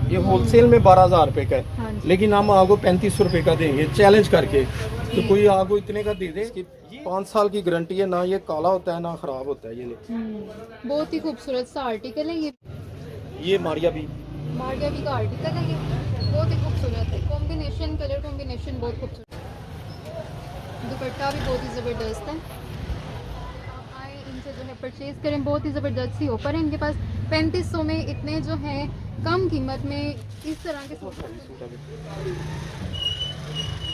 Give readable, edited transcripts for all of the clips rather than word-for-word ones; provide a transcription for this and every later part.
ये होलसेल में 12,000 रुपए का हाँ है, जी। लेकिन हम आपको 3500 रुपए का देंगे चैलेंज करके। तो कोई आपको इतने का दे दे कि 5 साल की गारंटी है, ना ये काला होता है ना खराब होता है। ये बहुत ही खूबसूरत सा आर्टिकल है ये मारिया भी मार्गा भी का आर्टिकल है ये, बहुत ही खूबसूरत है। कॉम्बिनेशन, कलर कॉम्बिनेशन बहुत खूबसूरत। दुपट्टा भी बहुत ही ज़बरदस्त है। आप आए इनसे जो है परचेज़ करें, बहुत ही ज़बरदस्त सी ऑफर है इनके पास। 3500 में इतने जो है कम कीमत में इस तरह के सूट,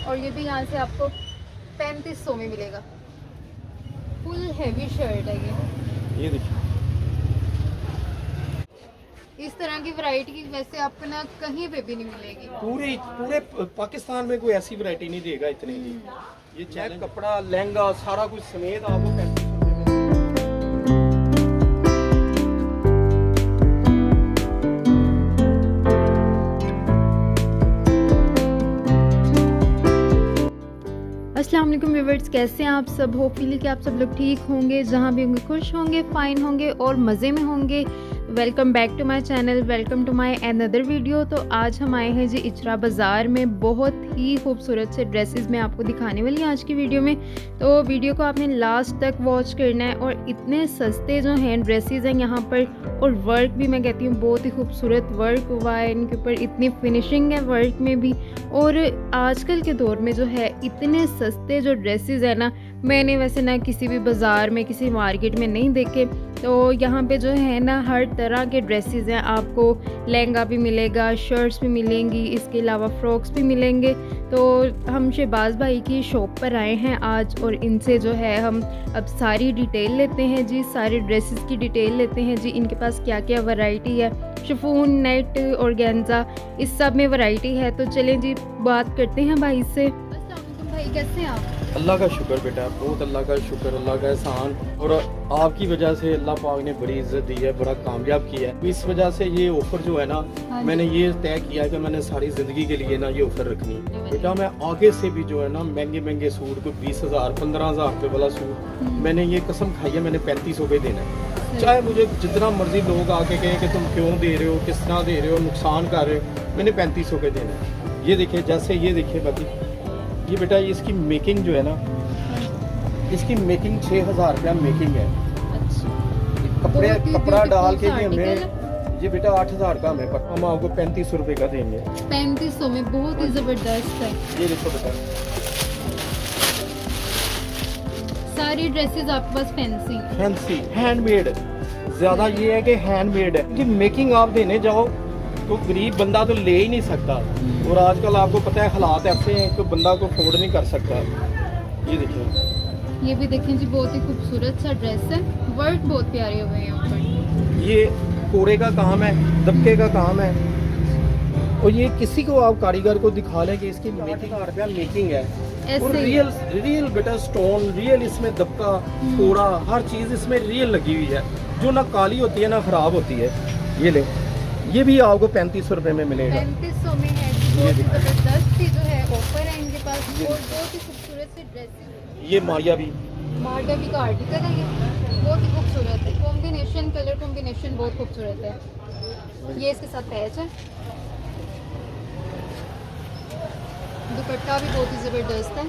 और ये भी यहाँ से आपको 3500 में मिलेगा। फुल हैवी शर्ट है ये देखिए इस तरह की वैरायटी की वैसे आपको ना कहीं पे भी नहीं मिलेगी। पूरे पूरे पाकिस्तान में कोई ऐसी वैरायटी नहीं देगा इतने की। ये चैक कपड़ा लहंगा सारा कुछ समेत आपको 3500 में। अस्सलाम वालेकुम व्यूअर्स, कैसे हैं आप सब। होपफुली कि आप सब लोग ठीक होंगे, जहाँ भी होंगे खुश होंगे, फाइन होंगे और मज़े में होंगे। Welcome back to my channel, welcome to my another video. तो आज हम आए हैं जी इचरा बाज़ार में। बहुत ही खूबसूरत से ड्रेसेस मैं आपको दिखाने वाली हूँ आज की वीडियो में। तो वीडियो को आपने लास्ट तक वॉच करना है। और इतने सस्ते जो हैं ड्रेसेस हैं यहाँ पर, और वर्क भी मैं कहती हूँ बहुत ही खूबसूरत वर्क हुआ है इनके ऊपर, इतनी फिनिशिंग है वर्क में भी। और आजकल के दौर में जो है इतने सस्ते जो ड्रेसेस है ना, मैंने वैसे ना किसी भी बाज़ार में किसी मार्केट में नहीं देखे। तो यहाँ पे जो है ना हर तरह के ड्रेसेस हैं, आपको लहंगा भी मिलेगा, शर्ट्स भी मिलेंगी, इसके अलावा फ्रॉक्स भी मिलेंगे। तो हम शहबाज भाई की शॉप पर आए हैं आज, और इनसे जो है हम अब सारी डिटेल लेते हैं जी, सारे ड्रेसेस की डिटेल लेते हैं जी। इनके पास क्या क्या वैरायटी है, शिफॉन, नेट, ऑर्गेन्जा, इस सब में वैरायटी है। तो चलें जी बात करते हैं भाई से। अस्सलाम वालेकुम भाई, कैसे हैं आप। अल्लाह का शुक्र बेटा, बहुत अल्लाह का शुक्र, अल्लाह का एहसान। और आपकी वजह से अल्लाह पाक ने बड़ी इज्जत दी है, बड़ा कामयाब किया है। इस वजह से ये ऑफ़र जो है ना, मैंने ये तय किया कि मैंने सारी ज़िंदगी के लिए ना ये ऑफ़र रखनी है बेटा। मैं आगे से भी जो है ना महंगे महंगे सूट, कोई 20,000 15,000 रुपये वाला सूट, मैंने ये कसम खाई है मैंने 3500 पे देना है। चाहे मुझे जितना मर्जी लोग आके कहें कि तुम क्यों दे रहे हो, किस तरह दे रहे हो, नुकसान कर रहे हो, मैंने 3500 पे देना है। ये देखिए, जैसे ये देखिए बाकी ये बेटा, ये इसकी मेकिंग जो है ना, इसकी मेकिंग 6,000 रुपया मेकिंग है। कपड़ा डाल के भी हमें ये बेटा 8,000 का हमें, पर हम आपको 3500 रुपये का देंगे। 3500 में बहुत ही ज़बरदस्त है। ये देखो बेटा, सारी ड्रेसेस आपके पास फैंसी हैंडमेड, ज्यादा ये है कि हैंडमेड है कि मेकिंग आप देने जाओ तो गरीब बंदा तो ले ही नहीं सकता। और आजकल आपको पता है हालात ऐसे हैं कि बंदा को अफोर्ड नहीं कर सकता। ये देखिए, ये भी देखें जी, बहुत ही खूबसूरत सा ड्रेस है, वर्क बहुत प्यारे हुए हैं ऊपर। ये कोरे का काम है, दबके का काम है। और ये किसी को आप कारीगर को दिखा लें कि इसकी 8,000 रुपया मेकिंग है। और रियल बेटा स्टोन, रियल इसमें दबका, कोड़ा, हर चीज़ इसमें रियल लगी हुई है, जो ना काली होती है ना खराब होती है। ये ले, ये भी आपको 3500 रुपये में मिलेगा। 3500 में है, बहुत ही ज़बरदस्त सी जो है ऑफर है इनके पास, और बहुत ही खूबसूरत सी ड्रेस। ये मारिया भी मार्गा भी का आर्टिकल है ये, बहुत ही खूबसूरत है। कॉम्बिनेशन, कलर कॉम्बिनेशन बहुत खूबसूरत है। ये इसके साथ पैच है। दुपट्टा भी बहुत ही ज़बरदस्त है।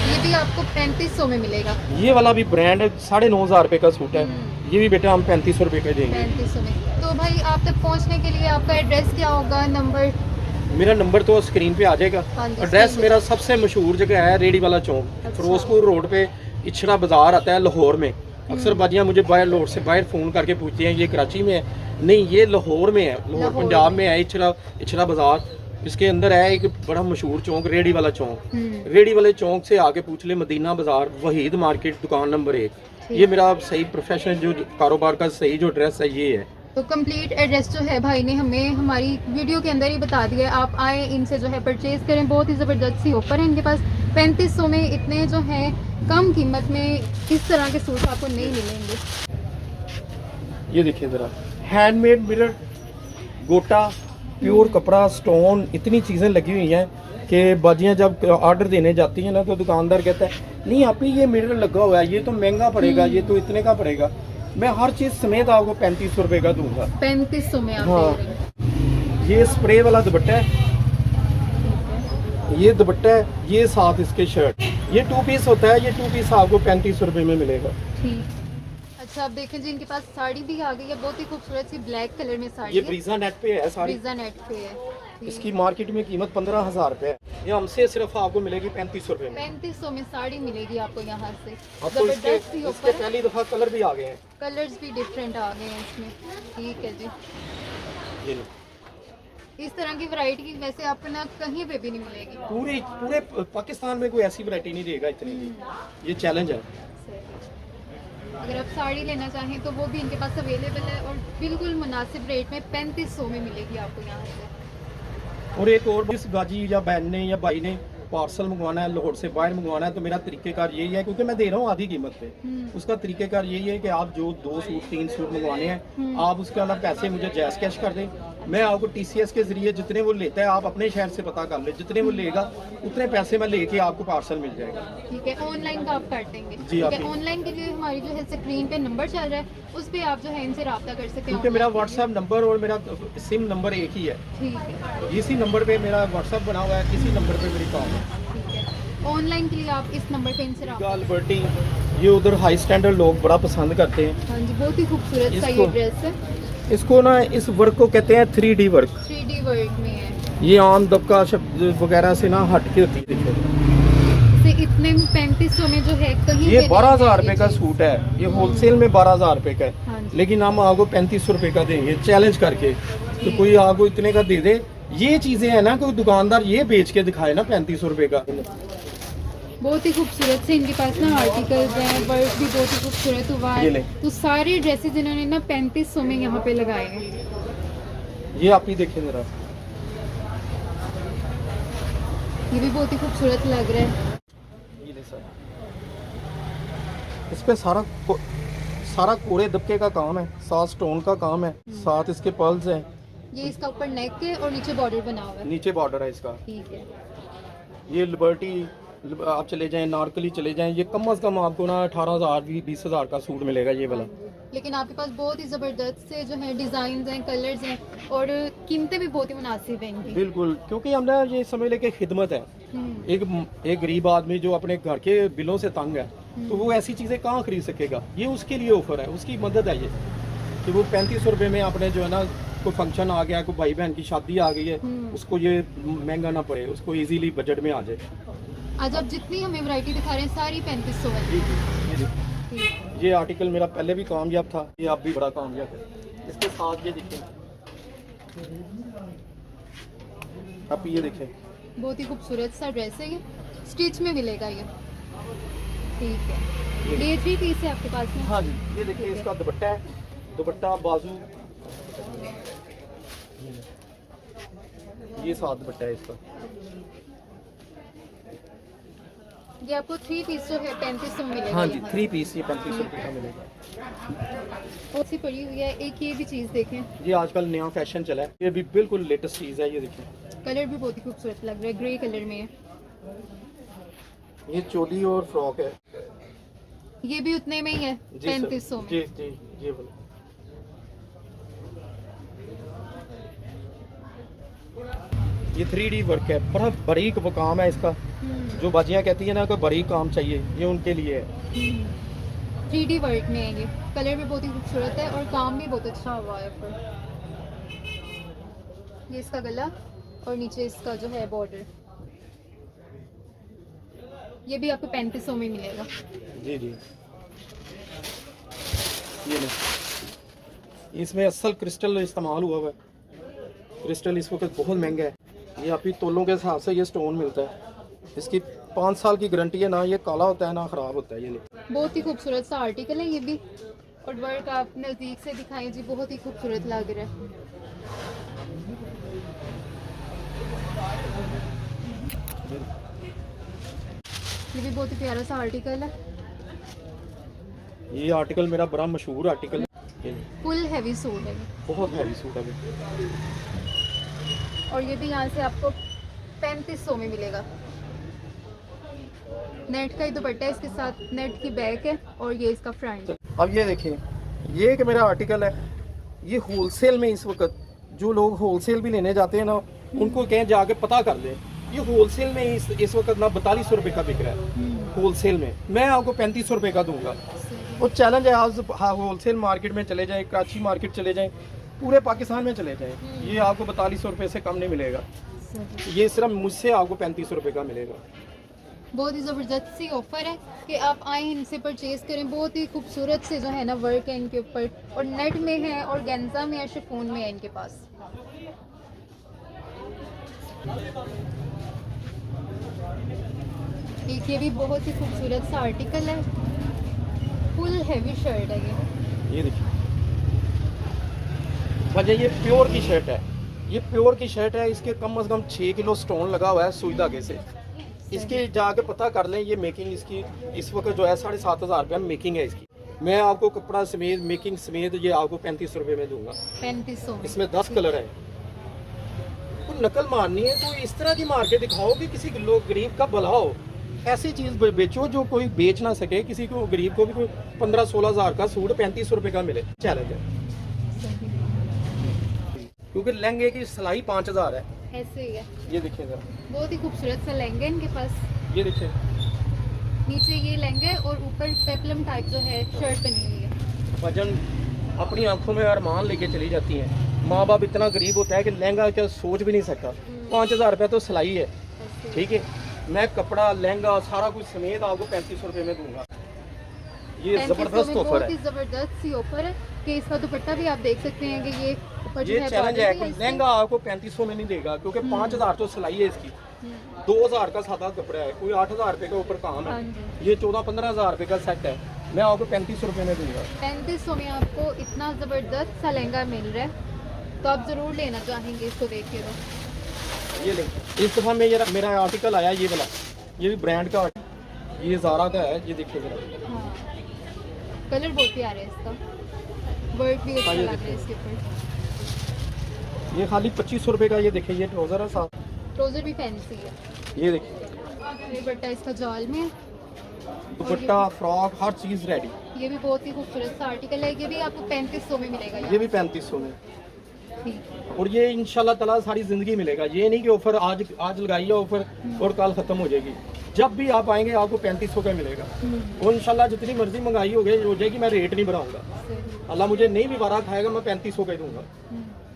ये भी आपको 3500 में मिलेगा। ये वाला भी ब्रांड 9,500 रुपये का सूट है। ये भी बेटा हम 3500 रुपये का देंगे। 3500 में। तो भाई आप तक पहुंचने के लिए आपका एड्रेस क्या होगा, नंबर। मेरा नंबर तो स्क्रीन पे आ जाएगा। एड्रेस मेरा सबसे मशहूर जगह है रेडी वाला चौक, फिरोजपुर रोड पे इचरा बाज़ार आता है लाहौर में। अक्सर बाजियाँ मुझे बाहर रोड से बाहर फ़ोन करके पूछती हैं ये कराची में है, नहीं ये लाहौर में है, लाहौर पंजाब में है। इचरा बाज़ार, इसके अंदर है एक बड़ा मशहूर चौक रेडी वाला चौक। रेडी वाले चौक से आके पूछ ले मदीना बाज़ार, वहीद मार्केट, दुकान नंबर 1। ये मेरा सही प्रोफेशनल जो कारोबार का सही जो एड्रेस है ये है। तो कंप्लीट एड्रेस जो है भाई ने हमें हमारी वीडियो के अंदर ही बता दिया है। आप आए इनसे जो है परचेज करें, बहुत ही ज़बरदस्त सी ऑफर है इनके पास। 3500 में इतने जो है कम कीमत में इस तरह के सूट आपको नहीं मिलेंगे। ये देखिए ज़रा, हैंडमेड मिरर, गोटा, प्योर कपड़ा, स्टोन, इतनी चीज़ें लगी हुई हैं कि बाजियाँ जब ऑर्डर देने जाती हैं ना तो दुकानदार कहता है नहीं आप ही ये मिरर लगा हुआ है, ये तो महंगा पड़ेगा, ये तो इतने का पड़ेगा। मैं हर चीज समेत आपको 3500 रुपए का दूंगा। 3500 में आप हाँ। दे रहे हैं। ये स्प्रे वाला दुपट्टा है, ये दुपट्टा है, ये साथ इसके शर्ट। ये 2 पीस होता है, ये 2 पीस आपको 3500 रुपए में मिलेगा। ठीक। अच्छा आप देखें जी, इनके पास साड़ी भी आ गई है, बहुत ही खूबसूरत सी ब्लैक कलर में साड़ी ये है। ब्रीजा नेट पे है साड़ी। ब्रीजा नेट पे है। ठीक। इसकी मार्केट में कीमत 15,000 रुपए है, ये हमसे सिर्फ आपको मिलेगी 3500 रुपए में। 3500 में साड़ी मिलेगी आपको यहाँ से। अब तो इसके जबरदस्त ही इसके ऊपर है। पहली दफा कलर भी आ गए हैं। कलर्स भी डिफरेंट आ गए हैं इसमें। ठीक है जी। ये लो। इस तरह की वैरायटी वैसे आपको ना कहीं पे भी नहीं मिलेगी। पूरे पूरे पाकिस्तान में कोई ऐसी वैरायटी नहीं देगा इतनी की। ये चैलेंज है। अगर आप साड़ी लेना चाहें तो वो भी इनके पास अवेलेबल है और बिल्कुल मुनासिब रेट में 3500 में मिलेगी आपको यहाँ से। और एक और, जिस गाजी या बहन ने या भाई ने पार्सल मंगवाना है, लाहौर से बाहर मंगवाना है, तो मेरा तरीकेकार यही है, क्योंकि मैं दे रहा हूँ आधी कीमत पे। उसका तरीकेकार यही है कि आप जो 2 सूट 3 सूट मंगवाने हैं, आप उसके अंदर पैसे मुझे जैस कैश कर दें। मैं आपको TCS के जरिए जितने वो लेता है, आप अपने शहर से पता कर ले, जितने वो लेगा उतने पैसे मैं लेके आपको पार्सल मिल जाएगा। ठीक है, ऑनलाइन का आप कर देंगे। जी, ठीक आप है, ऑनलाइन के लिए हमारी जो है स्क्रीन पे नंबर चल रहा है, उस पे आप जो है इनसे रब्ता कर सकते हैं। क्योंकि मेरा व्हाट्सएप नंबर और मेरा सिम नंबर एक ही है। ठीक है। इसी नंबर पे मेरा व्हाट्सएप बना हुआ है, इसी नंबर पे मेरी कॉल है। ठीक है, ऑनलाइन के लिए आप इस नंबर पे इनसे रब्ता। गालबर्टी, ये उधर हाई स्टैंडर्ड लोग बड़ा पसंद करते हैं। हाँ जी, बहुत ही खूबसूरत सा ये ड्रेस है। इसको ना, इस वर्क को कहते हैं 3D वर्क। 3D वर्क में है। ये आम दबका शब्द वगैरह से ना हट के होती है। देखो, से इतने में 3500 में जो है कहीं ये पे 12,000 नहीं रुपए का सूट है, ये होलसेल में 12,000 रुपए का हाँ है, जी। लेकिन हम आपको 3500 रुपए का देंगे चैलेंज करके। तो कोई आपको इतने का दे दे, ये चीजें है ना, कोई दुकानदार ये बेच के दिखाए ना 3500 रुपए का। बहुत ही खूबसूरत से इनके पास ना आर्टिकल्स हैं, वर्क भी बहुत ही खूबसूरत हुआ ये है। ले। तो सारे ड्रेसेस इन्होंने ना 3500 में यहाँ पे लगाए हैं। ये आप ही देखें जरा, ये भी बहुत ही खूबसूरत लग रहा है। ये ले सर, इस पे सारा कोड़े दबके का काम है, साथ स्टोन का काम है, साथ इसके पर्ल्स हैं। ये इसका ऊपर नेक है और नीचे बॉर्डर बना हुआ है। नीचे बॉर्डर है इसका। ठीक है। ये लिबर्टी आप चले जाएं, नारकली चले जाएं, ये कम से कम आपको ना 18,000 20,000 का सूट मिलेगा ये वाला। लेकिन आपके पास बहुत ही ज़बरदस्त से जो है डिज़ाइन हैं, कलर्स हैं और कीमतें भी बहुत ही मुनासिब हैं इनकी। बिल्कुल, क्योंकि हमने ये समझ ले कि खिदमत है। एक गरीब आदमी जो अपने घर के बिलों से तंग है, तो वो ऐसी चीज़ें कहाँ खरीद सकेगा। ये उसके लिए ऑफर है, उसकी मदद है ये, कि वो 3500 रुपये में अपने जो है ना, कोई फंक्शन आ गया, कोई भाई बहन की शादी आ गई है, उसको ये महंगा ना पड़े, उसको इजीली बजट में आ जाए। आज आप जितनी हमें वैरायटी दिखा रहे हैं सारी 3500 है। ये देखिए, ये आर्टिकल मेरा पहले भी कामयाब था, ये अब भी बड़ा कामयाब है। इसके साथ ये देखिए, आप ये देखें, बहुत ही खूबसूरत सा ड्रेस है। ये स्टिच में मिलेगा ये। ठीक है, ये 3 पीस है आपके पास में। हाँ जी, ये देखिए इसका दुपट्टा है, दुपट्टा बाजू, ये साथ दुपट्टा है इसका। ये आपको 3 पीस जो है 3500 में मिलेगा। हाँ जी, 3 पीस ये 3500 रुपये का मिलेगा। और सी पड़ी हुई है। एक ये भी चीज़ देखें, ये आजकल नया फैशन चला है, ये भी बिल्कुल लेटेस्ट चीज़ है। ये देखिए, कलर भी बहुत ही खूबसूरत लग रहा है, ग्रे कलर में है। ये चोली और फ्रॉक है, ये भी उतने में ही है, जी सर। 3500 में। जी जी, ये बोलो। ये 3D वर्क है, बड़ा बारीक वो काम है इसका। जो बाजियाँ कहती है ना, कोई बारीक काम चाहिए, ये उनके लिए है। 3D वर्क में है ये। कलर भी बहुत ही खूबसूरत है और काम भी बहुत अच्छा हुआ है ऊपर। ये इसका गला और नीचे इसका जो है बॉर्डर। ये भी आपको 3500 में मिलेगा। जी जी, ये ले। इसमें असल क्रिस्टल इस्तेमाल हुआ हुआ है। क्रिस्टल इस वक्त बहुत महंगा है, ये आपकी तोलों के हिसाब से ये स्टोन मिलता है। इसकी 5 साल की गारंटी है, ना ये काला होता है ना ख़राब होता है। ये ले, बहुत ही खूबसूरत सा आर्टिकल है ये भी। और वर्क आप नज़दीक से दिखाएं जी, बहुत ही खूबसूरत लग रहा है। ये भी बहुत ही प्यारा सा आर्टिकल है। ये आर्टिकल मेरा बड़ा मशहूर आर्टिकल है। फुल हैवी सूट है ये। बहुत हैवी सूट है। और ये भी यहाँ से आपको 3500 में मिलेगा। नेट का ही दुपट्टा है, इसके साथ नेट की बैक है और ये इसका फ्रंट है। अब ये देखें, ये कि मेरा आर्टिकल है, ये होलसेल में इस वक्त जो लोग होलसेल भी लेने जाते हैं ना, उनको कहें जाके पता कर लें, ये होलसेल में इस वक्त ना 4200 रुपये का बिक रहा है होलसेल में। मैं आपको 3500 रुपये का दूंगा। और चैलेंज है, आप होलसेल मार्केट में चले जाएं, कराची मार्केट चले जाएं, पूरे पाकिस्तान में चले जाएं, ये आपको 4200 रुपये से कम नहीं मिलेगा। ये सिर्फ मुझसे आपको 3500 रुपये का मिलेगा। बहुत ही ज़बरदस्त सी ऑफर है कि आप आए इनसे परचेज करें। बहुत ही खूबसूरत से जो है ना वर्क है इनके ऊपर, और नेट में है और गेंजा में है, शिफॉन में है इनके पास। एक ये भी बहुत ही खूबसूरत सा आर्टिकल है, फुल हैवी शर्ट है ये देखिए वजह, ये प्योर की शर्ट है, ये प्योर की शर्ट है। इसके कम से कम 6 किलो स्टोन लगा हुआ है सुई धागे से। इसके जाके पता कर लें, ये मेकिंग इसकी इस वक्त जो है 7500 रुपया मेकिंग है इसकी। मैं आपको कपड़ा समेत मेकिंग समेत ये आपको 3500 रुपये में दूंगा। 3500 इसमें 10 कलर है। तो नकल मारनी है तो इस तरह की मार्केट दिखाओ कि किसी लोग गरीब का भला हो। ऐसी चीज बेचो जो कोई बेच ना सके, किसी को गरीब को भी कोई 15-16 हज़ार का सूट 3500 रुपये का मिले। चैलेंज है, क्योंकि लहंगे की सिलाई 5000 है। ऐसे ही है। ये देखिए जरा, बहुत ही खूबसूरत सा लहंगा है इनके पास। ये देखिए नीचे ये लहंगा है और ऊपर पेप्लम टाइप जो है शर्ट बनी हुई है। वजन अपनी आंखों में अरमान लेके चली जाती हैं। माँ बाप इतना गरीब होता है कि लहंगा क्या सोच भी नहीं सकता। 5000 रुपये तो सिलाई है, ठीक है। मैं कपड़ा लहंगा सारा कुछ समेत आपको 3500 रुपये में दूंगा। ये जबरदस्त ऑफर है, जबरदस्त सी ऑफर है कि इसका दुपट्टा भी आप देख सकते हैं कि ये ऊपर जो ये है चैलेंज बॉर्डर है भी कि इसमें। लहंगा आपको 3500 में नहीं देगा, क्योंकि 5000 तो सिलाई है इसकी, 2000 का सादा कपड़ा है, कोई 8000 रुपये का ऊपर काम हाँ है। जी। ये 14-15 हज़ार रुपये का सेट है, मैं आपको 3500 रुपये में दूंगा। 3500 में आपको इतना ज़बरदस्त सा लहंगा मिल रहा है, तो आप ज़रूर लेना चाहेंगे इसको देख के। तो ये देखिए इस दफ़ा में ये मेरा आर्टिकल आया ये वाला, ये भी ब्रांड का, ये ज़ारा का है। ये देखिए जरा, हाँ, कलर बहुत प्यारा है इसका, वर्क भी अच्छा ये लग रहा है इसके ऊपर। ये खाली 2500 रुपये का। ये देखिए ये ट्राउज़र है साथ, ट्राउज़र भी फैंसी है। ये देखिए ये बट्टा इसका जाल में है, दुपट्टा फ्रॉक हर चीज़ रेडी। ये भी बहुत ही खूबसूरत सा आर्टिकल है। ये भी आपको 3500 में मिलेगा। ये भी 3500 में, ठीक। और ये इंशाल्लाह ताला सारी ज़िंदगी मिलेगा। ये नहीं कि ऑफर आज लगाइए ऑफर और कल ख़त्म हो जाएगी। जब भी आप आएंगे आपको 3500 का मिलेगा। और इंशाल्लाह जितनी मर्जी महंगाई हो जाएगी, मैं रेट नहीं बढ़ाऊंगा। अल्लाह मुझे नहीं भी बारा खाएगा, मैं 3500 का ही दूंगा।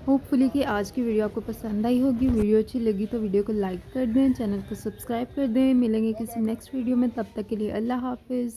होपफुली कि आज की वीडियो आपको पसंद आई होगी। वीडियो अच्छी लगी तो वीडियो को लाइक कर दें, चैनल को सब्सक्राइब कर दें। मिलेंगे किसी नेक्स्ट वीडियो में, तब तक के लिए अल्लाह हाफिज़।